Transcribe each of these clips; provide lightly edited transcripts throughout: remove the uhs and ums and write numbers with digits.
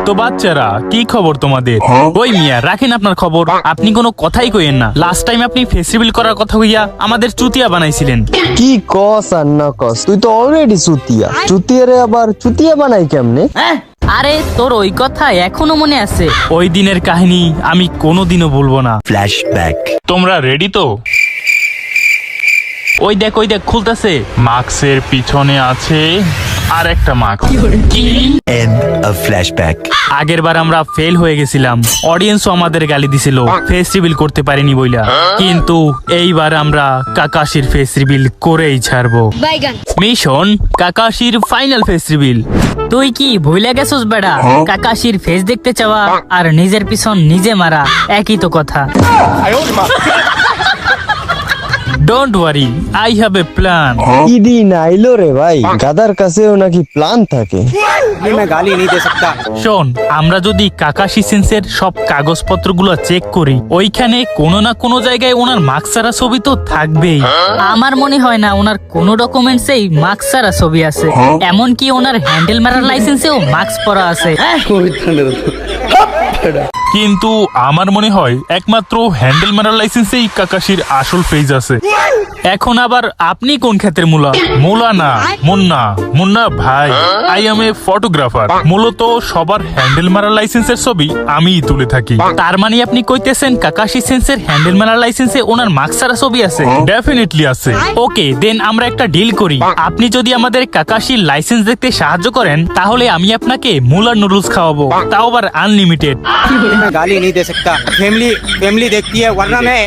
তো বাচ্চারা কি খবর তোমাদের? ওই মিয়া রাখেন আপনার খবর, আপনি কোনো কথাই কইেন না। লাস্ট টাইম আপনি ফেস্টিভ্যাল করার কথা কইয়া আমাদের চুতিয়া বানাইছিলেন। কি কস আর না কস, তুই তো অলরেডি চুতিয়া। চুতিয়ারে আবার চুতিয়া বানাই কেমনে? আরে তোর ওই কথা এখনো মনে আছে? ওই দিনের কাহিনী আমি কোনোদিনও ভুলবো না। Flashback. তোমরা রেডি তো? ওই দেখ খুলতেছে। মাস্কের পিছনে আছে আর একটা মাস্ক। কি? End of flashback. আগের বার আমরা ফেল হয়ে গেছিলাম, অডিয়েন্সও আমাদের গালি দিছিল ফেস্টিভ্যাল করতে পারিনি বইলা। কিন্তু এইবার আমরা কাকাশির ফেস্টিভ্যাল করেই ছাড়বো। মিশন কাকাশির ফাইনাল ফেস্টিভ্যাল। তুই কি ভুলে গেছস বেড়া? কাকাশির ফেস দেখতে চাওয়া আর নিজের পিছন নিজে মারা একই তো কথা। Don't worry, I have a plan. কি দিন আইলো রে ভাই, গাদার কাছেও নাকি প্ল্যান থাকে। मैं गाली नहीं दे सकता। শোন, আমরা যদি কাকাশি সেন্সের সব কাগজপত্রগুলো চেক করি, ওইখানে কোনো না কোনো জায়গায় ওনার মার্কস ছাড়া ছবি তো থাকবেই। আমার মনে হয় না ওনার কোনো ডকুমেন্টসেই মার্কস ছাড়া ছবি আছে। এমনকি ওনার হ্যান্ডেল মারার লাইসেন্সেও মার্কস পড়া আছে। কিন্তু আমার মনে হয় একমাত্র হ্যান্ডেল মারার লাইসেন্সেই কাকাশির আসল পেজ আছে। এখন আবার আপনি কোন ক্ষেত্রে মুলা? মুলা না, মুন্না। মুন্না ভাই, আই এম এ ফটোগ্রাফার। মূলত সবার হ্যান্ডেল মারার লাইসেন্সের ছবি আমিই তুলে থাকি। তার মানে আপনি কইতেছেন কাকাশি সেন্সের হ্যান্ডেল মারার লাইসেন্সে ওনার মার্কস ছাড়া ছবি আছে? ডেফিনেটলি আছে। ওকে, দেন আমরা একটা ডিল করি। আপনি যদি আমাদের কাকাশির লাইসেন্স দেখতে সাহায্য করেন, তাহলে আমি আপনাকে মুলার নুডলস খাওয়াবো, তাও আবার আনলিমিটেড। मैं गाली नहीं दे सकता। फैमिली देखती है वरना मैं।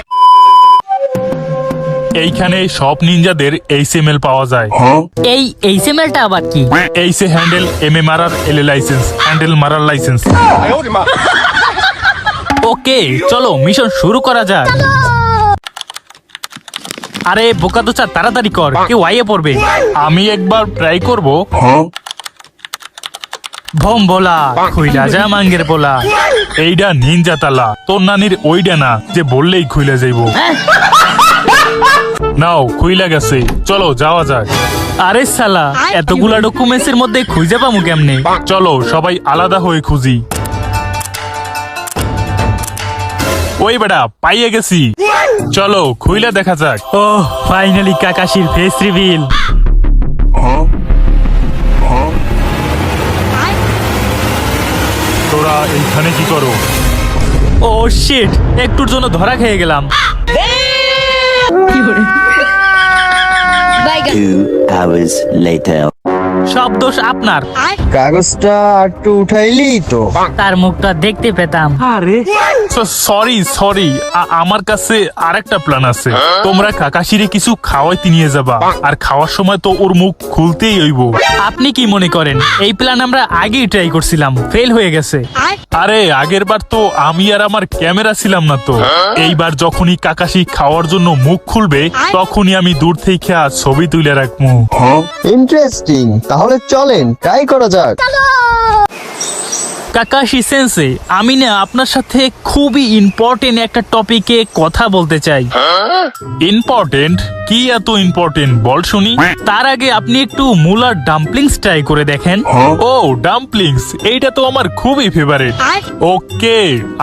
এইখানে সব নিনজাদের এইচএমএল পাওয়া যায়। এই এইচএমএলটা আবার কি? এইসে হ্যান্ডেল, এম এ মারার, এল এ লাইসেন্স, হ্যান্ডেল মারার লাইসেন্স। ওকে, চলো মিশন শুরু করা যাক। আরে বোকা দোচা, তাড়াতাড়ি কর, কেউ আইয়ে পড়বে। আমি একবার ট্রাই করব। ভম বলা খুইলা যা মাঙ্গের বলা। এইডা নিনজা তালা, তোর নানির ওইডা না যে বললেই খুইলা যাইব। নাও খুইলা গেছে, চলো যাওয়া যাক। আরে সালা, এতগুলা ডকুমেন্টস এর মধ্যে খুঁজে পামু কেমনে? চলো সবাই আলাদা হয়ে খুঁজি। ওই বেটা, পাইয়ে গেছি, চলো খুইলা দেখা যাক। ও ফাইনালি কাকাশির ফেস রিভিল। তোরা এইখানে কি করো? ও শিট, একটুর জন্য ধরা খেয়ে গেলাম। 2 hours later. সব দোষ আপনার। কাগজটা একটু উঠাইলি তো। তার মুখটা দেখতে পেতাম। সরি, আমার কাছে আরেকটা প্ল্যান আছে। তোমরা কাকাশিরে কিছু খাওয়াইতে নিয়ে যাবা, আর খাওয়ার সময় তো ওর মুখ খুলতেই হইব। আপনি কি মনে করেন এই প্ল্যান আমরা আগেই ট্রাই করছিলাম, ফেল হয়ে গেছে? আরে আগের বার তো আমি আর আমার ক্যামেরা ছিলাম না তো। এইবার যখনই কাকাশি খাওয়ার জন্য মুখ খুলবে, তখনই আমি দূর থেকে ছবি তুলে রাখবো। ইন্টারেস্টিং, তাহলে চলেন ট্রাই করা যাক। কাকাশি সেন্সে, আমি না আপনার সাথে খুবই ইম্পর্টেন্ট একটা টপিকে কথা বলতে চাই। ইম্পর্টেন্ট? কি এত ইম্পর্টেন্ট বল শুনি। তার আগে আপনি একটু মুলার ডাম্পলিংস ট্রাই করে দেখেন। ও ডাম্পলিংস, এইটা তো আমার খুবই ফেভারিট। ওকে,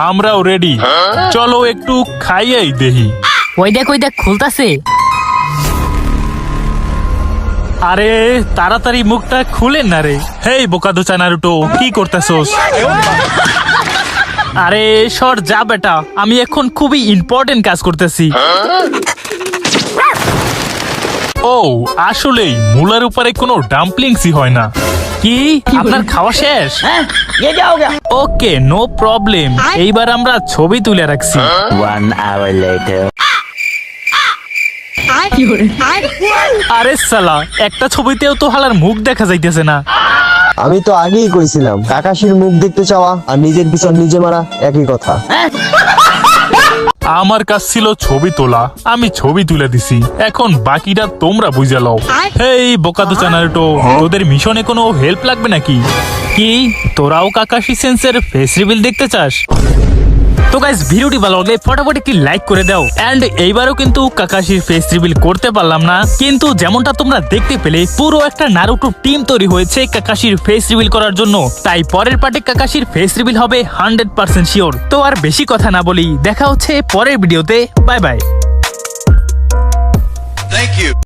আমরাও রেডি, চলো একটু খাইয়াই দেখি। ওই দেখ খুলতাছে। আরে তাড়াতাড়ি মুখটা খুলেন না রে। হেই বোকাদোচা নারুটো, কি করতেছস? আরে সর যা বেটা, আমি এখন খুবই ইম্পর্টেন্ট কাজ করতেছি। ও আসলেই মুলার উপরে কোনো ডাম্পলিংসই হয় না। কি আপনার খাওয়া শেষ? ওকে, নো প্রবলেম। এইবার আমরা ছবি তুলে রাখছি। 1 hour later. আরে সালা, একটা ছবিতেও তো হালার মুখ দেখা যাইতেছে না। আমি তো আগেই কইছিলাম কাকাশির মুখ দেখতে চাওয়া আর নিজের পিছন নিজে মারা একই কথা। আমার কাজ ছিল ছবি তোলা, আমি ছবি তুলে দিছি। এখন বাকিটা তোমরা বুঝে লও। হেই বোকাদোচা নারুটো, তোদের মিশনে কোনো হেল্প লাগবে নাকি? কি তোরাও কাকাশি সেন্সের ফেস রিভিল দেখতে চাস? তো গাইস ভিডিওটি ভালো লাগলে ফটাফট একটি লাইক করে দাও। এন্ড এইবারও কিন্তু কাকাশির ফেস রিভিল করতে পারলাম না, কিন্তু যেমনটা তোমরা দেখতে পেলে পুরো একটা নারুটো টিম তৈরি হয়েছে কাকাশির ফেস রিভিল করার জন্য। তাই পরের পার্টে কাকাশির ফেস রিভিল হবে 100% শিওর। তো আর বেশি কথা না বলি, দেখা হচ্ছে পরের ভিডিওতে। Bye bye.